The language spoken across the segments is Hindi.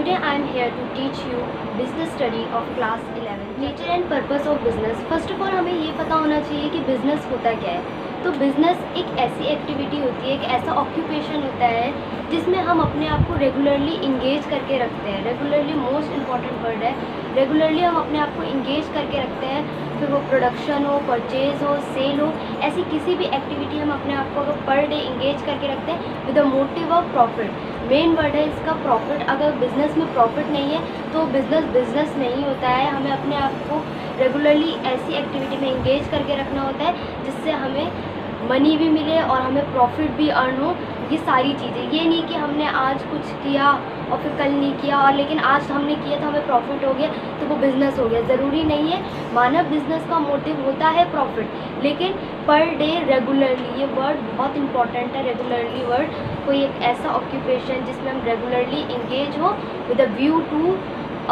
Today I am here to teach you business study of class 11. Nature and purpose of business. First of all हमें ये पता होना चाहिए कि business होता क्या है. तो business एक ऐसी एक्टिविटी होती है, एक ऐसा ऑक्यूपेशन होता है जिसमें हम अपने आप को रेगुलरली इंगेज करके रखते हैं. रेगुलरली मोस्ट इम्पॉर्टेंट वर्ड है. रेगुलरली हम अपने आप को इंगेज करके रखते हैं, फिर वो प्रोडक्शन हो, परचेज हो, सेल हो, ऐसी किसी भी एक्टिविटी हम अपने आप को अगर पर डे इंगेज करके रखते हैं with the motive of profit. Main word है इसका प्रॉफिट. अगर बिज़नेस में प्रॉफिट नहीं है तो बिज़नेस नहीं होता है. हमें अपने आप को रेगुलरली ऐसी एक्टिविटी में इंगेज करके रखना होता है जिससे हमें मनी भी मिले और हमें प्रॉफिट भी अर्न हो. ये सारी चीज़ें, ये नहीं कि हमने आज कुछ किया और फिर कल नहीं किया और लेकिन आज हमने किया तो हमें प्रॉफिट हो गया तो वो बिज़नेस हो गया. ज़रूरी नहीं है. मानव बिज़नेस का मोटिव होता है प्रॉफिट, लेकिन पर डे रेगुलरली, ये वर्ड बहुत इंपॉर्टेंट है. रेगुलरली वर्ड, कोई एक ऐसा ऑक्यूपेशन जिसमें हम रेगुलरली इंगेज हो with a view to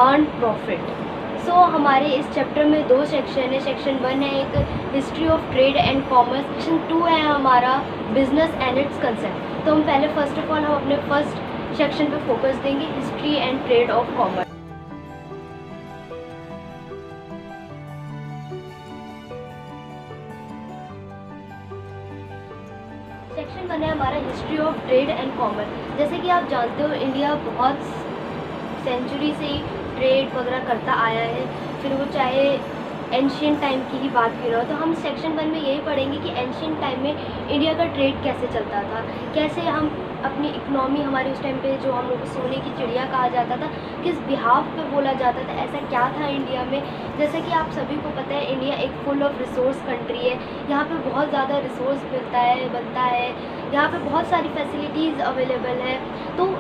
earn profit. सो हमारे इस चैप्टर में 2 सेक्शन है. सेक्शन 1 है एक history of trade and commerce. Section 2 है हमारा बिजनेस एंड इट्स कंसेप्ट. तो हम पहले फर्स्ट ऑफ ऑल हम अपने फर्स्ट सेक्शन पे फोकस देंगे, history and trade off commerce. Section 1 है हमारा history of trade and commerce. जैसे कि आप जानते हो इंडिया बहुत सेंचुरी से ही ट्रेड वगैरह करता आया है, फिर वो चाहे एंशियंट टाइम की ही बात की रहा हो. तो हम सेक्शन 1 में यही पढ़ेंगे कि एंशियंट टाइम में इंडिया का ट्रेड कैसे चलता था, कैसे हम अपनी इकोनॉमी, हमारे उस टाइम पे जो हम लोग सोने की चिड़िया कहा जाता था, किस बिहाफ पे बोला जाता था, ऐसा क्या था इंडिया में. जैसे कि आप सभी को पता है इंडिया एक फुल ऑफ रिसोर्स कंट्री है. यहाँ पे बहुत ज़्यादा रिसोर्स मिलता है, बनता है. यहाँ पे बहुत सारी फैसिलिटीज़ अवेलेबल है. तो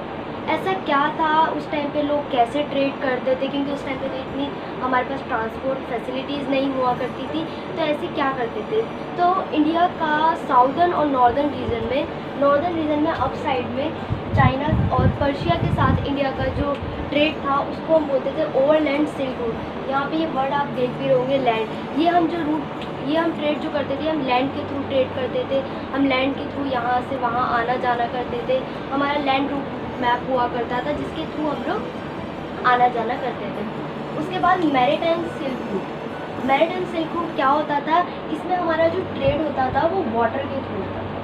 ऐसा क्या था उस टाइम पे, लोग कैसे ट्रेड करते थे, क्योंकि उस टाइम पे तो इतनी हमारे पास ट्रांसपोर्ट फैसिलिटीज़ नहीं हुआ करती थी. तो ऐसे क्या करते थे. तो इंडिया का साउदर्न और नॉर्दर्न रीजन में अप साइड में चाइना और पर्शिया के साथ इंडिया का जो ट्रेड था उसको हम बोलते थे ओवरलैंड सिल्क रूट. यहाँ पे ये वर्ड आप देख भी रहोगे, लैंड. ये हम ट्रेड जो करते थे, हम लैंड के थ्रू ट्रेड करते थे. हम लैंड के थ्रू यहाँ से वहाँ आना जाना करते थे. हमारा लैंड रूट मैप हुआ करता था जिसके थ्रू हम लोग आना जाना करते थे. उसके बाद maritime silk route. Maritime silk route क्या होता था, इसमें हमारा जो ट्रेड होता था वो वाटर के थ्रू होता था.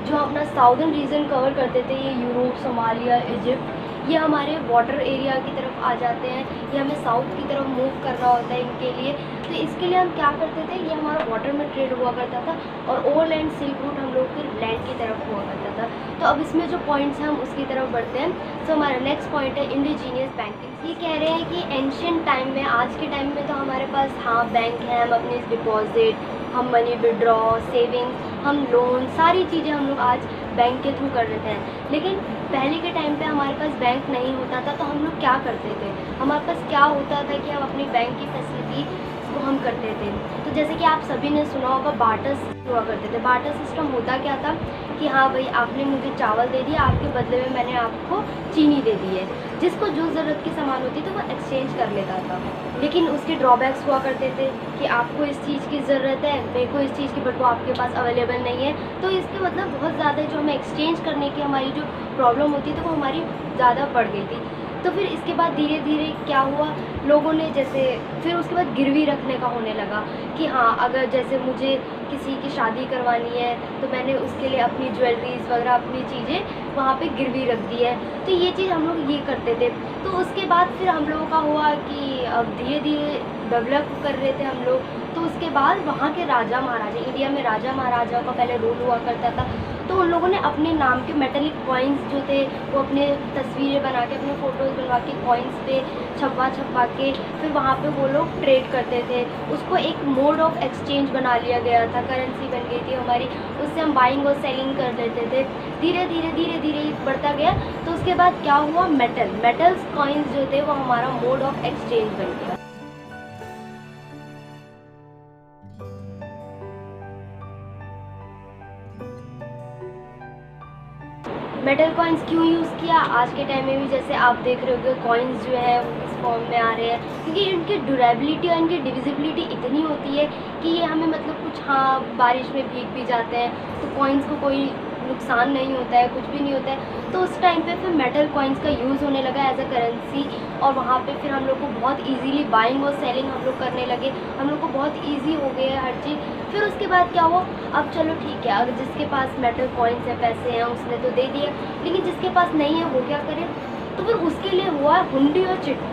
जो अपना साउदर्न रीजन कवर करते थे, ये यूरोप, सोमालिया, इजिप्ट, ये हमारे वाटर एरिया की तरफ आ जाते हैं. ये हमें साउथ की तरफ मूव करना होता है इनके लिए. तो इसके लिए हम क्या करते थे, ये हमारा वाटर में ट्रेड हुआ करता था और ओवरलैंड सिल्क रूट हम लोग फिर लैंड की तरफ हुआ करता था. तो अब इसमें जो पॉइंट्स हैं हम उसकी तरफ बढ़ते हैं. तो हमारा नेक्स्ट पॉइंट है इंडिजीनियस बैंकिंग. ये कह रहे हैं कि एंशियंट टाइम में, आज के टाइम में तो हमारे पास बैंक है, हम अपने डिपॉजिट, हम मनी विड्रॉ, सेविंग्स, हम लोन, सारी चीज़ें हम लोग आज बैंक के थ्रू कर लेते हैं. लेकिन पहले के टाइम पे हमारे पास बैंक नहीं होता था. तो हम लोग क्या करते थे, हमारे पास क्या होता था कि हम अपनी बैंक की फैसिलिटी को हम करते थे. तो जैसे कि आप सभी ने सुना होगा बार्टर हुआ करते थे. बार्टर सिस्टम होता क्या था कि हाँ भाई, आपने मुझे चावल दे दिया, आपके बदले में मैंने आपको चीनी दे दी है. जिसको जो ज़रूरत की सामान होती तो वो एक्सचेंज कर लेता था. लेकिन उसके ड्रॉबैक्स हुआ करते थे कि आपको इस चीज़ की ज़रूरत है, मेरे को इस चीज़ की, बट वो आपके पास अवेलेबल नहीं है. तो इसके मतलब बहुत ज़्यादा जो हमें एक्सचेंज करने की हमारी जो प्रॉब्लम होती है तो वो हमारी ज़्यादा बढ़ गई थी. तो फिर इसके बाद धीरे धीरे क्या हुआ, लोगों ने जैसे फिर उसके बाद गिरवी रखने का होने लगा कि हाँ, अगर जैसे मुझे किसी की शादी करवानी है तो मैंने उसके लिए अपनी ज्वेलरीज वगैरह, अपनी चीज़ें वहाँ पे गिरवी रख दी है. तो ये चीज़ हम लोग ये करते थे. तो उसके बाद फिर हम लोगों का हुआ कि अब धीरे धीरे डेवलप कर रहे थे हम लोग. तो उसके बाद वहाँ के राजा महाराजा, इंडिया में राजा महाराजाओं का पहले रूल हुआ करता था. तो उन लोगों ने अपने नाम के मेटेलिक कॉइन्स जो थे वो अपने तस्वीरें बना के, अपने फ़ोटोज़ बनवा के कॉइन्स पे छपवा के फिर वहाँ पे वो लोग ट्रेड करते थे. उसको एक मोड ऑफ एक्सचेंज बना लिया गया था, करेंसी बन गई थी हमारी. उससे हम बाइंग और सेलिंग कर लेते थे. धीरे धीरे बढ़ता गया. तो उसके बाद क्या हुआ, मेटल्स कॉइन्स जो थे वो हमारा मोड ऑफ एक्सचेंज बन गया. मेटल कॉइन्स क्यों यूज़ किया, आज के टाइम में भी जैसे आप देख रहे हो कॉइन्स जो है वो किस फॉर्म में आ रहे हैं, क्योंकि इनकी ड्यूरेबिलिटी और इनकी डिविजिबिलिटी इतनी होती है कि ये हमें मतलब कुछ, हाँ, बारिश में भीग भी जाते हैं तो कॉइन्स को कोई नुकसान नहीं होता है, कुछ भी नहीं होता है। तो उस टाइम पे फिर मेटल कॉइन्स का यूज़ होने लगा एज अ करेंसी, और वहाँ पे फिर हम लोग को बहुत इजीली बाइंग और सेलिंग हम लोग करने लगे, हम लोग को बहुत ईजी हो गया हर चीज़। फिर उसके बाद क्या हुआ, अब चलो ठीक है, अगर जिसके पास मेटल कॉइन्स है, पैसे हैं, उसने तो दे दिया, लेकिन जिसके पास नहीं है वो क्या करे, तो फिर उसके लिए हुआ हुंडी और चिट्ठी।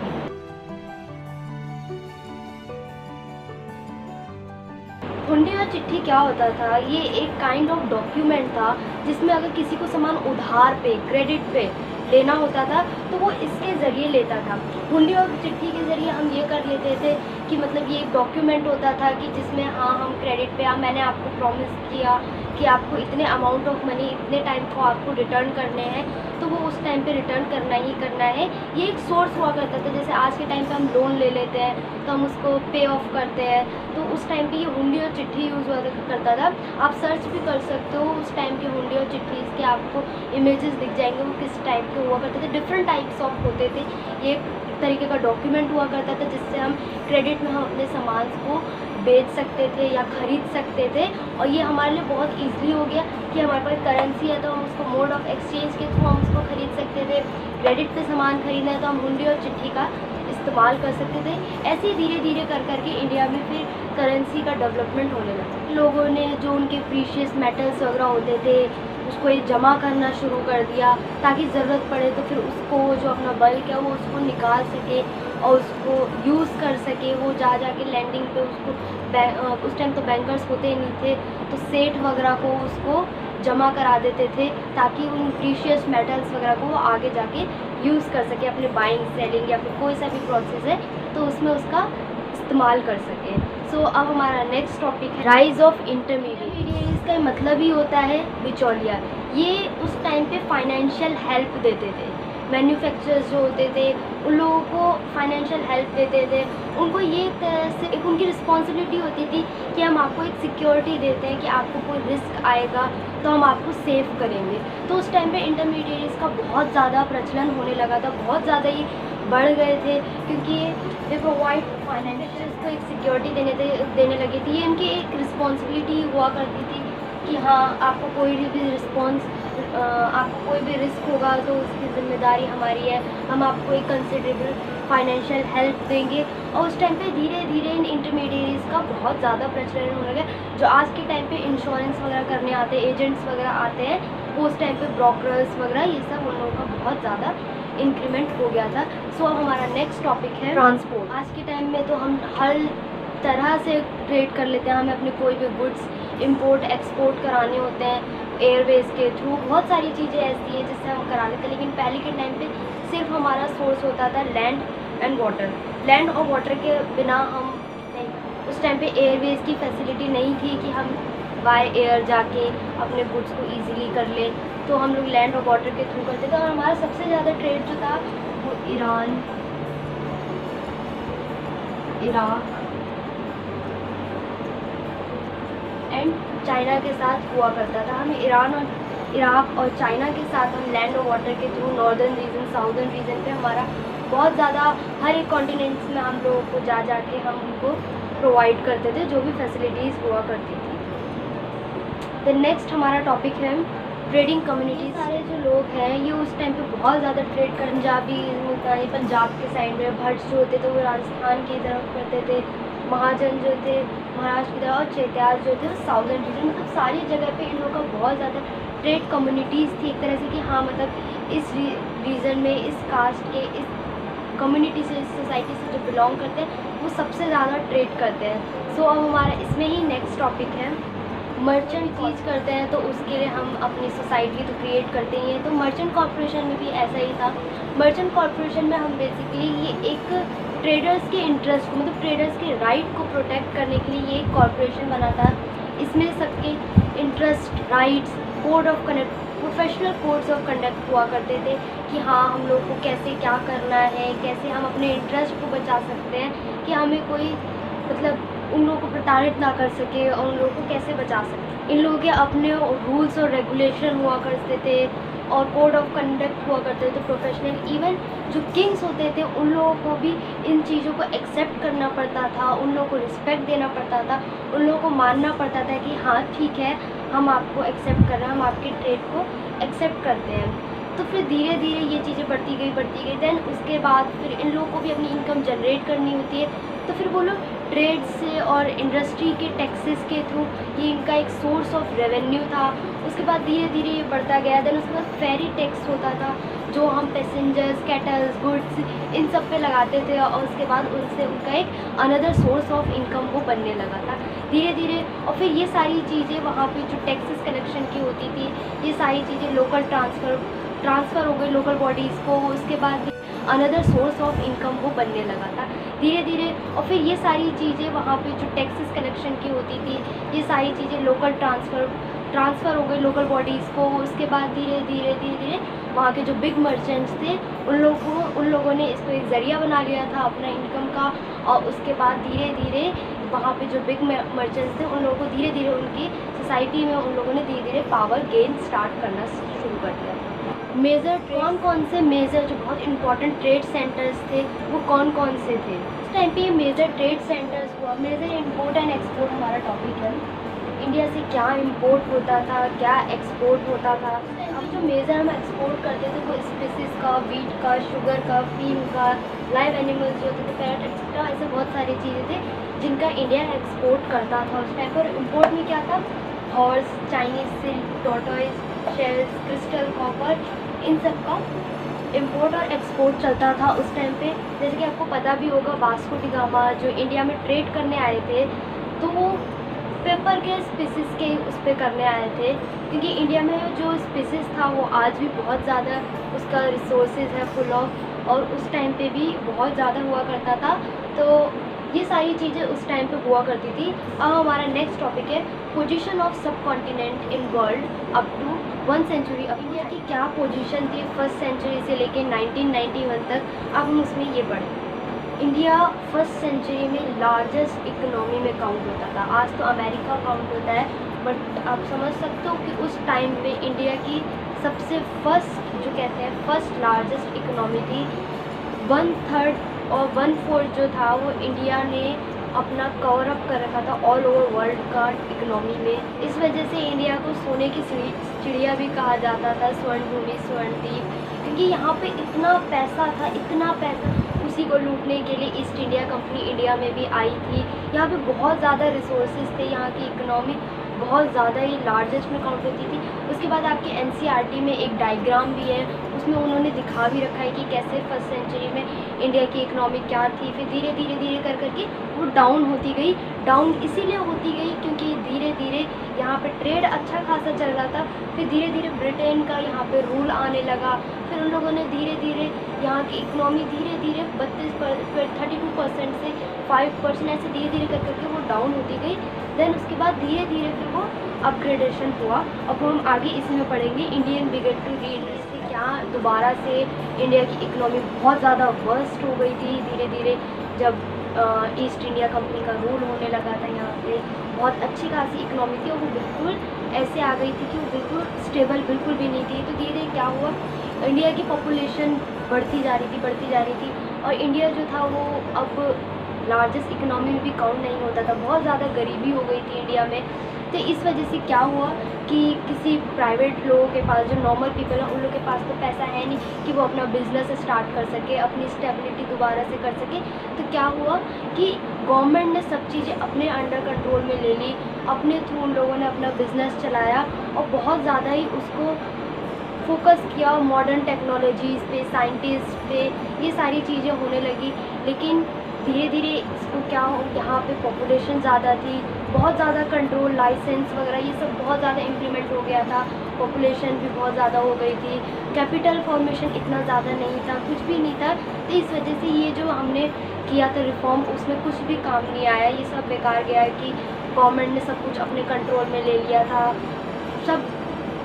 हुंडी और चिट्ठी क्या होता था, ये एक काइंड ऑफ डॉक्यूमेंट था जिसमें अगर किसी को सामान उधार पे, क्रेडिट पे लेना होता था तो वो इसके ज़रिए लेता था। हुंडी और चिट्ठी के ज़रिए हम ये कर लेते थे कि मतलब ये एक डॉक्यूमेंट होता था कि जिसमें हाँ हम क्रेडिट पे, मैंने आपको प्रॉमिस किया कि आपको इतने अमाउंट ऑफ मनी इतने टाइम को आपको रिटर्न करने हैं, तो वो उस टाइम पे रिटर्न करना ही करना है। ये एक सोर्स हुआ करता था। जैसे आज के टाइम पे हम लोन ले लेते हैं तो हम उसको पे ऑफ करते हैं, तो उस टाइम पे ये हुंडी और चिट्ठी यूज़ हुआ करता था। आप सर्च भी कर सकते हो उस टाइम की हुंडी और चिट्ठी के, आपको इमेजेस दिख जाएंगे वो किस टाइप के हुआ करते थे। डिफरेंट टाइप्स ऑफ होते थे। ये एक तरीके का डॉक्यूमेंट हुआ करता था जिससे हम क्रेडिट में हम अपने सामान को बेच सकते थे या ख़रीद सकते थे, और ये हमारे लिए बहुत ईजिली हो गया कि हमारे पास करेंसी है तो हम उसको मोड ऑफ एक्सचेंज के थ्रू हम उसको ख़रीद सकते थे। क्रेडिट पे सामान खरीदना है तो हम हुंडी और चिट्ठी का इस्तेमाल कर सकते थे। ऐसे ही धीरे धीरे कर करके इंडिया में फिर करेंसी का डेवलपमेंट होने लगा। लोगों ने जो उनके प्रीशियस मेटल्स वगैरह होते थे उसको ये जमा करना शुरू कर दिया, ताकि ज़रूरत पड़े तो फिर उसको जो अपना बल्क है वो उसको निकाल सके और उसको यूज़ कर सके। वो जा के लैंडिंग पे उसको उस टाइम तो बैंकर्स होते ही नहीं थे, तो सेठ वगैरह को उसको जमा करा देते थे ताकि उन प्रीशियस मेटल्स वगैरह को वो आगे जाके यूज़ कर सके अपने बाइंग, सेलिंग या फिर कोई सा भी प्रोसेस है तो उसमें उसका इस्तेमाल कर सके। सो अब हमारा नेक्स्ट टॉपिक है राइज ऑफ इंटरमीडिएट। इसका मतलब ही होता है बिचौलिया। ये उस टाइम पे फाइनेंशियल हेल्प देते थे। मैन्युफैक्चरर्स जो होते थे उन लोगों को फाइनेंशियल हेल्प देते थे। उनको ये एक तरह से एक उनकी रिस्पॉन्सिबिलिटी होती थी कि हम आपको एक सिक्योरिटी देते हैं कि आपको कोई रिस्क आएगा तो हम आपको सेव करेंगे। तो उस टाइम पे इंटरमीडिएट्स का बहुत ज़्यादा प्रचलन होने लगा था, बहुत ज़्यादा ये बढ़ गए थे, क्योंकि ये प्रोवाइड फाइनेंशियर्स को एक सिक्योरिटी देने लगे थे। ये इनकी एक रिस्पॉन्सिबिलिटी हुआ करती थी कि हाँ आपको कोई भी आपको कोई भी रिस्क होगा तो उसकी ज़िम्मेदारी हमारी है, हम आपको एक कंसिडरेबल फाइनेंशियल हेल्प देंगे। और उस टाइम पे धीरे धीरे इन इंटरमीडिएट्स का बहुत ज़्यादा प्रचलन होने लगा। जो आज के टाइम पे इंश्योरेंस वगैरह करने आते हैं, एजेंट्स वगैरह आते हैं, वो उस टाइम पे ब्रोकर्स वगैरह ये सब उन लोगों का बहुत ज़्यादा इंक्रीमेंट हो गया था। सो अब हमारा नेक्स्ट टॉपिक है ट्रांसपोर्ट। आज के टाइम में तो हम हर तरह से ट्रेड कर लेते हैं। हमें अपने कोई भी गुड्स इंपोर्ट एक्सपोर्ट कराने होते हैं एयरवेज़ के थ्रू, बहुत सारी चीज़ें ऐसी हैं जिससे हम करा लेते हैं। लेकिन पहले के टाइम पे सिर्फ हमारा सोर्स होता था लैंड एंड वाटर। लैंड और वाटर के बिना हम नहीं, उस टाइम पे एयरवेज़ की फैसिलिटी नहीं थी कि हम बाय एयर जाके अपने गुड्स को ईजिली कर लें, तो हम लोग लैंड और वाटर के थ्रू करते थे। और हमारा सबसे ज़्यादा ट्रेड जो था वो ईरान, इराक एंड चाइना के साथ हुआ करता था। हमें इराक और चाइना के साथ हम लैंड और वाटर के through northern region, southern region पे हमारा बहुत ज़्यादा हर एक कॉन्टिनेंट्स में हम लोगों को जा के हम उनको प्रोवाइड करते थे जो भी फैसिलिटीज़ हुआ करती थी। द नेक्स्ट हमारा टॉपिक है ट्रेडिंग कम्युनिटीज़। सारे जो लोग हैं ये उस टाइम पे बहुत ज़्यादा ट्रेड कर, पंजाब के साइड में भट्ट जो होते थे वो राजस्थान की तरफ करते थे, महाजन जो थे महाराष्ट्र की तरफ, और चेतियाल जो थे वो साउदर्न रीजन। मतलब सारी जगह पे इन लोगों का बहुत ज़्यादा ट्रेड कम्युनिटीज़ थी एक तरह से कि हाँ मतलब इस रीजन में, इस कास्ट के, इस कम्युनिटी से, इस सोसाइटी से जो बिलोंग करते हैं वो सबसे ज़्यादा ट्रेड करते हैं। सो अब हमारा इसमें ही नेक्स्ट टॉपिक है मर्चेंट चीज़ करते हैं तो उसके लिए हम अपनी सोसाइटी तो क्रिएट करते ही हैं। तो मर्चेंट कॉर्पोरेशन में भी ऐसा ही था। मर्चेंट कॉर्पोरेशन में हम बेसिकली ये एक ट्रेडर्स के इंटरेस्ट को, मतलब ट्रेडर्स के राइट को प्रोटेक्ट करने के लिए ये एक कॉर्पोरेशन बना था। इसमें सबके interest, rights, code of conduct, professional codes of conduct हुआ करते थे कि हाँ हम लोग को कैसे क्या करना है, कैसे हम अपने इंटरेस्ट को बचा सकते हैं, कि हमें कोई मतलब उन लोगों को प्रताड़ित ना कर सके और उन लोगों को कैसे बचा सके। इन लोगों के अपने रूल्स और रेगुलेशन हुआ करते थे और कोड ऑफ कंडक्ट हुआ करते थे। प्रोफेशनल इवन जो किंग्स होते थे उन लोगों को भी इन चीज़ों को एक्सेप्ट करना पड़ता था, उन लोगों को रिस्पेक्ट देना पड़ता था, उन लोगों को मानना पड़ता था कि हाँ ठीक है हम आपको एक्सेप्ट कर रहे हैं, हम आपके ट्रेड को एक्सेप्ट करते हैं। तो फिर धीरे धीरे ये चीज़ें बढ़ती गई। देन उसके बाद फिर इन लोगों को भी अपनी इनकम जनरेट करनी होती है, तो फिर वो लोग ट्रेड से और इंडस्ट्री के टैक्सेस के थ्रू ये इनका एक सोर्स ऑफ रेवेन्यू था। उसके बाद धीरे धीरे ये बढ़ता गया। देन उसके बाद फेरी टैक्स होता था, जो हम पैसेंजर्स, कैटल्स, गुड्स इन सब पे लगाते थे, और उसके बाद उनसे उनका एक अनदर सोर्स ऑफ इनकम वो बनने लगा था धीरे धीरे। और फिर ये सारी चीज़ें वहाँ पे जो टैक्सेस कलेक्शन की होती थी, ये सारी चीज़ें लोकल ट्रांसफ़र हो गई लोकल बॉडीज़ को। उसके बाद अनदर सोर्स ऑफ इनकम वो बनने लगा था धीरे धीरे। और फिर ये सारी चीज़ें वहाँ पे जो टैक्सेस कलेक्शन की होती थी, ये सारी चीज़ें लोकल ट्रांसफ़र हो गई लोकल बॉडीज़ को। उसके बाद धीरे धीरे वहाँ के जो बिग मर्चेंट्स थे उन लोगों ने इसको एक ज़रिया बना लिया था अपना इनकम का। और उसके बाद धीरे धीरे वहाँ पे जो बिग मर्चेंट्स थे उन लोगों को धीरे धीरे उनकी सोसाइटी में उन लोगों ने धीरे धीरे पावर गेन स्टार्ट करना शुरू कर दिया था। मेजर कौन से मेजर जो बहुत इंपॉर्टेंट ट्रेड सेंटर्स थे वो कौन से थे उस टाइम पे? ये मेजर ट्रेड सेंटर्स हुआ। मेजर इंपोर्ट एंड एक्सपोर्ट हमारा टॉपिक है। इंडिया से क्या इंपोर्ट होता था, क्या एक्सपोर्ट होता था। अब जो मेजर हम एक्सपोर्ट करते थे वो स्पीसीज का, वीट का, शुगर का, फीम का, लाइव एनिमल्स जो होते थे, पैरट एक्सेट्रा, ऐसे बहुत सारी चीज़ें थे जिनका इंडिया एक्सपोर्ट करता था उस टाइम पर। इम्पोर्ट में क्या था? Horse, Chinese silk, tortoise, shells, crystal, copper, इन सब का इम्पोर्ट और एक्सपोर्ट चलता था उस टाइम पे। जैसे कि आपको पता भी होगा, वास्को डी गामा जो इंडिया में ट्रेड करने आए थे, तो वो पेपर के स्पीसीज़ के उस पर करने आए थे, क्योंकि इंडिया में जो स्पीसीज़ था वो आज भी बहुत ज़्यादा उसका रिसोर्सेज है फुल ऑफ, और उस टाइम पे भी बहुत ज़्यादा हुआ करता था। तो ये सारी चीज़ें उस टाइम पे हुआ करती थी। अब हमारा नेक्स्ट टॉपिक है position of subcontinent in world up to 1 century. अब इंडिया की क्या पोजीशन थी फर्स्ट सेंचुरी से लेके 1991 तक, अब हम उसमें ये पढ़ें। इंडिया फर्स्ट सेंचुरी में लार्जेस्ट इकोनॉमी में काउंट होता था। आज तो अमेरिका काउंट होता है, बट आप समझ सकते हो कि उस टाइम पे इंडिया की सबसे फर्स्ट जो कहते हैं फर्स्ट लार्जेस्ट इकोनॉमी थी। 1/3 और 1/4 जो था वो इंडिया ने अपना कवर अप कर रखा था ऑल ओवर वर्ल्ड का इकोनॉमी में। इस वजह से इंडिया को सोने की चिड़िया भी कहा जाता था, स्वर्ण भूमि, स्वर्णद्वीप, क्योंकि यहाँ पे इतना पैसा उसी को लूटने के लिए ईस्ट इंडिया कंपनी इंडिया में भी आई थी। यहाँ पे बहुत ज़्यादा रिसोर्सेज थे, यहाँ की इकोनॉमी बहुत ज़्यादा ही लार्जेस्ट में काउंट होती थी। उसके बाद आपके एनसीईआरटी में एक डायग्राम भी है, उसमें उन्होंने दिखा भी रखा है कि कैसे फर्स्ट सेंचुरी में इंडिया की इकोनॉमी क्या थी। फिर धीरे धीरे करके वो डाउन होती गई। डाउन इसीलिए होती गई क्योंकि धीरे धीरे यहाँ पे ट्रेड अच्छा खासा चल रहा था। फिर धीरे धीरे ब्रिटेन का यहाँ पे रूल आने लगा। फिर उन लोगों ने धीरे धीरे यहाँ की इकोनॉमी धीरे धीरे 32% से 5% ऐसे धीरे धीरे करके वो डाउन होती गई। देन उसके बाद धीरे धीरे फिर वो अपग्रेडेशन हुआ। अब हम आगे इसमें पढ़ेंगे इंडियन बिगेट टू रीड इससे क्या दोबारा से इंडिया की इकोनॉमी बहुत ज़्यादा वर्स्ट हो गई थी धीरे धीरे, जब ईस्ट इंडिया कंपनी का रूल होने लगा था। यहाँ पे बहुत अच्छी खासी इकोनॉमी थी और वो बिल्कुल ऐसे आ गई थी कि वो बिल्कुल स्टेबल बिल्कुल भी नहीं थी। तो धीरे धीरे क्या हुआ, इंडिया की पॉपुलेशन बढ़ती जा रही थी और इंडिया जो था वो अब लार्जेस्ट इकोनॉमी में भी काउंट नहीं होता था। बहुत ज़्यादा गरीबी हो गई थी इंडिया में। तो इस वजह से क्या हुआ कि किसी प्राइवेट लोगों के पास, जो नॉर्मल पीपल हैं, उन लोगों के पास तो पैसा है नहीं कि वो अपना बिजनेस स्टार्ट कर सके, अपनी स्टेबिलिटी दोबारा से कर सके। तो क्या हुआ कि गवर्नमेंट ने सब चीज़ें अपने अंडर कंट्रोल में ले ली, अपने थ्रू उन लोगों ने अपना बिजनेस चलाया और बहुत ज़्यादा ही उसको फोकस किया मॉडर्न टेक्नोलॉजीज़ पे, साइंटिस्ट पे, ये सारी चीज़ें होने लगी। लेकिन धीरे धीरे इसको क्या हो, यहाँ पे पॉपुलेशन ज़्यादा थी, बहुत ज़्यादा कंट्रोल, लाइसेंस वगैरह ये सब बहुत ज़्यादा इम्प्लीमेंट हो गया था, पॉपुलेशन भी बहुत ज़्यादा हो गई थी, कैपिटल फॉर्मेशन इतना ज़्यादा नहीं था, कुछ भी नहीं था। तो इस वजह से ये जो हमने किया था रिफॉर्म, उसमें कुछ भी काम नहीं आया, ये सब बेकार गया कि गवर्नमेंट ने सब कुछ अपने कंट्रोल में ले लिया था सब।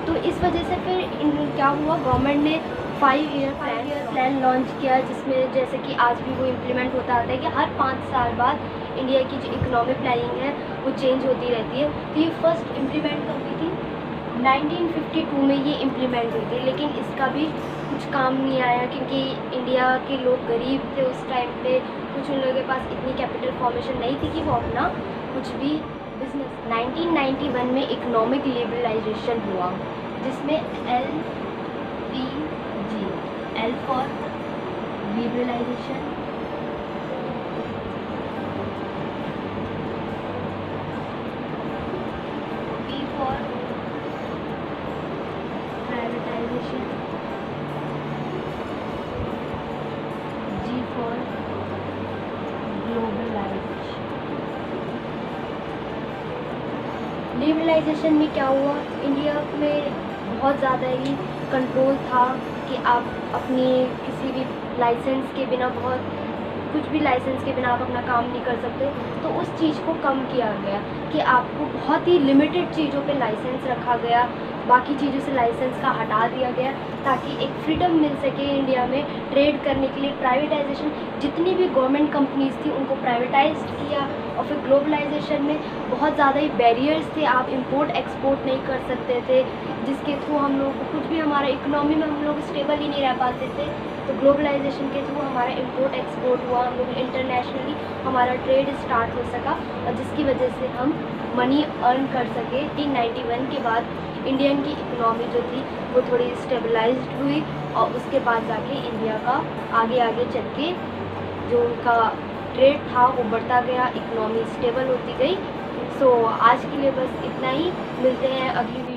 तो इस वजह से फिर क्या हुआ, गवर्नमेंट ने 5 ईयर प्लान लॉन्च किया, जिसमें जैसे कि आज भी वो इम्प्लीमेंट होता आता है कि हर 5 साल बाद इंडिया की जो इकोनॉमिक प्लानिंग है वो चेंज होती रहती है। तो ये फर्स्ट इम्प्लीमेंट कब हुई थी? 1952 में ये इम्प्लीमेंट हुई थी, लेकिन इसका भी कुछ काम नहीं आया क्योंकि इंडिया के लोग गरीब थे उस टाइम पे। कुछ उन लोगों के पास इतनी कैपिटल फॉर्मेशन नहीं थी कि वो अपना कुछ भी बिजनेस 1991 में इकोनॉमिक लिबरलाइजेशन हुआ, जिसमें LPG, L for liberalisation, P for privatisation, G for globalisation. Liberalisation में क्या हुआ, इंडिया में बहुत ज़्यादा ही कंट्रोल था कि आप अपनी किसी भी लाइसेंस के बिना, कुछ भी लाइसेंस के बिना आप अपना काम नहीं कर सकते। तो उस चीज़ को कम किया गया कि आपको बहुत ही लिमिटेड चीज़ों पे लाइसेंस रखा गया, बाकी चीज़ों से लाइसेंस का हटा दिया गया, ताकि एक फ्रीडम मिल सके इंडिया में ट्रेड करने के लिए। प्राइवेटाइजेशन, जितनी भी गवर्नमेंट कंपनीज थी उनको प्राइवेटाइज किया, और फिर ग्लोबलाइजेशन में बहुत ज़्यादा ही बैरियर्स थे, आप इंपोर्ट एक्सपोर्ट नहीं कर सकते थे, जिसके थ्रू हम लोग को कुछ भी, हमारा इकोनॉमी में हम लोग स्टेबल ही नहीं रह पाते थे। तो ग्लोबलाइजेशन के थ्रू हमारा इंपोर्ट एक्सपोर्ट हुआ, हम लोग इंटरनेशनली हमारा ट्रेड स्टार्ट हो सका, और जिसकी वजह से हम मनी अर्न कर सके। 1991 के बाद इंडियन की इकोनॉमी जो थी वो थोड़ी स्टेबलाइज्ड हुई, और उसके बाद जाके इंडिया का आगे आगे चल के जो उनका ट्रेड था वो बढ़ता गया, इकोनॉमी स्टेबल होती गई। सो आज के लिए बस इतना ही, मिलते हैं अगली वीडियो।